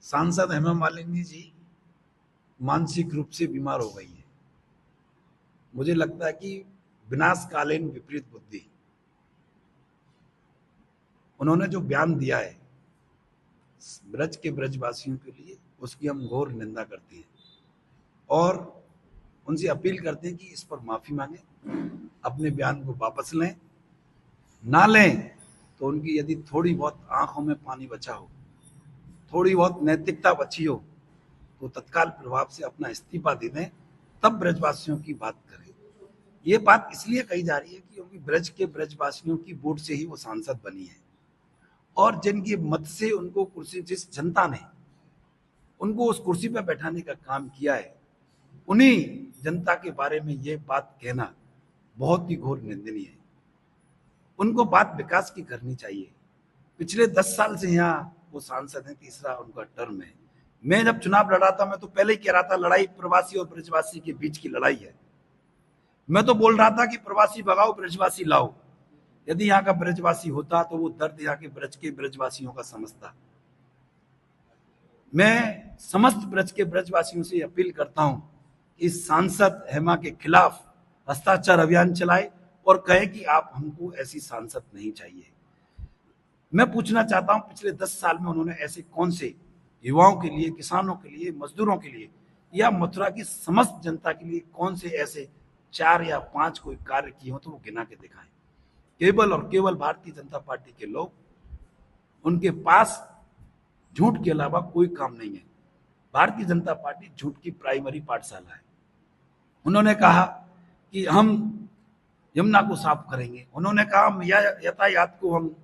सांसद हेमा मालिनी जी मानसिक रूप से बीमार हो गई है। मुझे लगता है कि विनाशकालीन विपरीत बुद्धि। उन्होंने जो बयान दिया है ब्रज के ब्रजवासियों के लिए, उसकी हम घोर निंदा करते हैं और उनसे अपील करते हैं कि इस पर माफी मांगे, अपने बयान को वापस लें। ना लें तो उनकी यदि थोड़ी बहुत आंखों में पानी बचा हो, थोड़ी बहुत नैतिकता बची हो, तो तत्काल प्रभाव से अपना इस्तीफा दे दें, तब ब्रजवासियों की बात करें। ये बात इसलिए कही जा रही है क्योंकि ब्रज के ब्रजवासियों की वोट से ही वो सांसद बनी है और जिनके मत से उनको कुर्सी, जिस जनता ने उनको उस कुर्सी पर बैठाने का काम किया है, उन्हीं जनता के बारे में ये बात कहना बहुत ही घोर निंदनीय है। उनको बात विकास की करनी चाहिए। पिछले 10 साल से यहाँ वो सांसद हैं, तीसरा उनका टर्म है। मैं जब चुनाव लड़ा था, मैं तो पहले ही कह रहा था लड़ाई प्रवासी और ब्रजवासी के बीच की लड़ाई है। मैं तो बोल रहा था कि प्रवासी भगाओ, ब्रजवासी लाओ। यदि यहाँ का ब्रजवासी होता तो वो दर्द यहाँ के ब्रज के ब्रजवासियों का समझता। मैं समस्त ब्रज के ब्रजवासियों से अपील करता हूं कि इस सांसद हेमा के खिलाफ भ्रष्टाचार अभियान चलाए और कहे कि आप हमको ऐसी सांसद नहीं चाहिए। मैं पूछना चाहता हूं, पिछले 10 साल में उन्होंने ऐसे कौन से युवाओं के लिए, किसानों के लिए, मजदूरों के लिए या मथुरा की समस्त जनता के लिए कौन से ऐसे 4 या 5 कोई कार्य किए हो तो वो गिना के दिखाएं। केवल और केवल भारतीय जनता पार्टी के लोग, उनके पास झूठ के अलावा कोई काम नहीं है। भारतीय जनता पार्टी झूठ की प्राइमरी पाठशाला है। उन्होंने कहा कि हम यमुना को साफ करेंगे, उन्होंने कहा हम यातायात को हम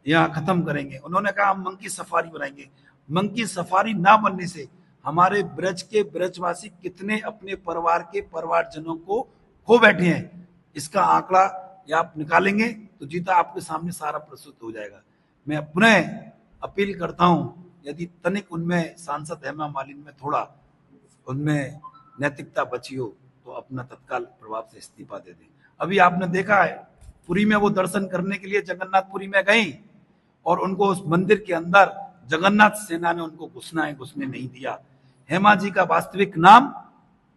यहाँ खत्म करेंगे, उन्होंने कहा हम मंकी सफारी बनाएंगे। मंकी सफारी ना बनने से हमारे ब्रज के ब्रजवासी कितने अपने परिवार के परिवारजनों को खो बैठे हैं, इसका आंकड़ा या आप निकालेंगे तो जीता आपके सामने सारा प्रस्तुत हो जाएगा। मैं पुनः अपील करता हूं, यदि तनिक उनमें सांसद हेमा मालिनी में थोड़ा उनमें नैतिकता बची हो तो अपना तत्काल प्रभाव से इस्तीफा दे दें। अभी आपने देखा है पुरी में वो दर्शन करने के लिए जगन्नाथपुरी में गई और उनको उस मंदिर के अंदर जगन्नाथ सेना ने उनको घुसने नहीं दिया। हेमा जी का वास्तविक नाम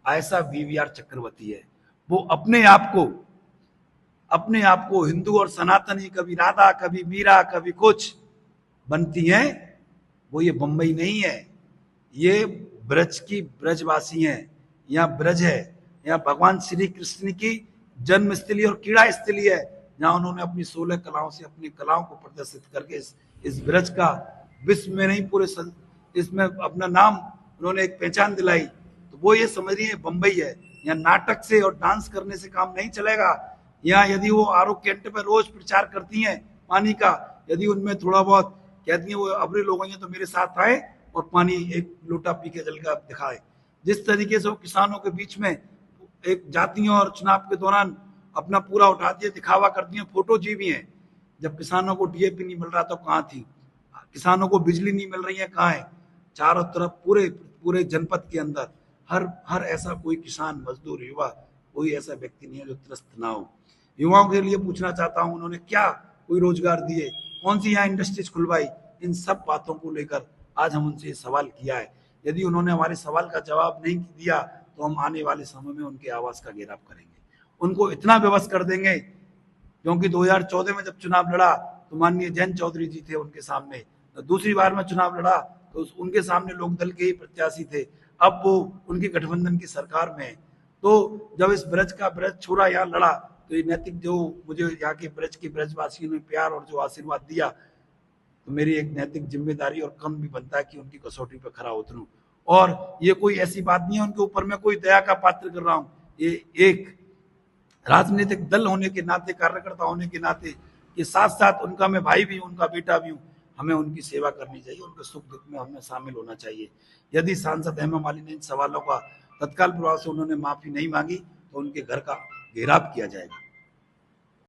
आयशा वीवीआर चक्रवर्ती है। वो अपने आप को हिंदू और सनातनी, कभी राधा, कभी मीरा, कभी कुछ बनती हैं। वो ये बंबई नहीं है, ये ब्रज की ब्रजवासी हैं। यहाँ ब्रज है, यहाँ भगवान श्री कृष्ण की जन्म स्थली और क्रीड़ा स्थली है, जहां उन्होंने अपनी 16 कलाओं से अपनी कलाओं को प्रदर्शित करके इस ब्रज का विश्व में नहीं पूरे इसमें अपना नाम उन्होंने एक पहचान दिलाई। तो वो ये समझ रही है बंबई है। यहाँ नाटक से और डांस करने से काम नहीं चलेगा। यहाँ यदि वो आरोग्य केंद्र पर रोज प्रचार करती हैं पानी का, यदि उनमें थोड़ा बहुत कहती हैं वो अबरे लोग हैं तो मेरे साथ आए और पानी एक लोटा पी के जल का दिखाए। जिस तरीके से वो किसानों के बीच में एक जातियों और चुनाव के दौरान अपना पूरा उठाती है, दिखावा करती हैं, फोटो जी भी हैं। जब किसानों को डीएपी नहीं मिल रहा तो कहाँ थी, किसानों को बिजली नहीं मिल रही है कहाँ है। चारों तरफ पूरे जनपद के अंदर हर ऐसा कोई किसान, मजदूर, युवा, कोई ऐसा व्यक्ति नहीं है जो त्रस्त ना हो। युवाओं के लिए पूछना चाहता हूं, उन्होंने क्या कोई रोजगार दिए, कौन सी यहाँ इंडस्ट्रीज खुलवाई? इन सब बातों को लेकर आज हम उनसे सवाल किया है। यदि उन्होंने हमारे सवाल का जवाब नहीं दिया तो हम आने वाले समय में उनके आवास का घेराव करेंगे, उनको इतना विवश कर देंगे। क्योंकि 2014 में जब चुनाव लड़ा तो माननीय जयंत चौधरी जी थे उनके सामने, दूसरी बार में चुनाव लड़ा तो उनके सामने लोकदल के ही प्रत्याशी थे। अब वो उनकी गठबंधन की सरकार में है। तो जब इस ब्रज छोरा यहाँ लड़ा तो ये नैतिक, जो मुझे यहाँ के ब्रज के ब्रजवासियों ने प्यार और जो आशीर्वाद दिया, तो मेरी एक नैतिक जिम्मेदारी और कम भी बनता है कि उनकी कसौटी पर खरा उतरूं। और ये कोई ऐसी बात नहीं है उनके ऊपर मैं कोई दया का पात्र कर रहा हूं। ये एक राजनीतिक दल होने के नाते, कार्यकर्ता होने के नाते, के साथ साथ उनका मैं भाई भी हूं, उनका बेटा भी हूं। हमें उनकी सेवा करनी चाहिए, उनके सुख दुख में हमें शामिल होना चाहिए। यदि सांसद हेमा मालिनी ने इन सवालों का तत्काल प्रभाव से उन्होंने माफी नहीं मांगी तो उनके घर का घेराव किया जाएगा।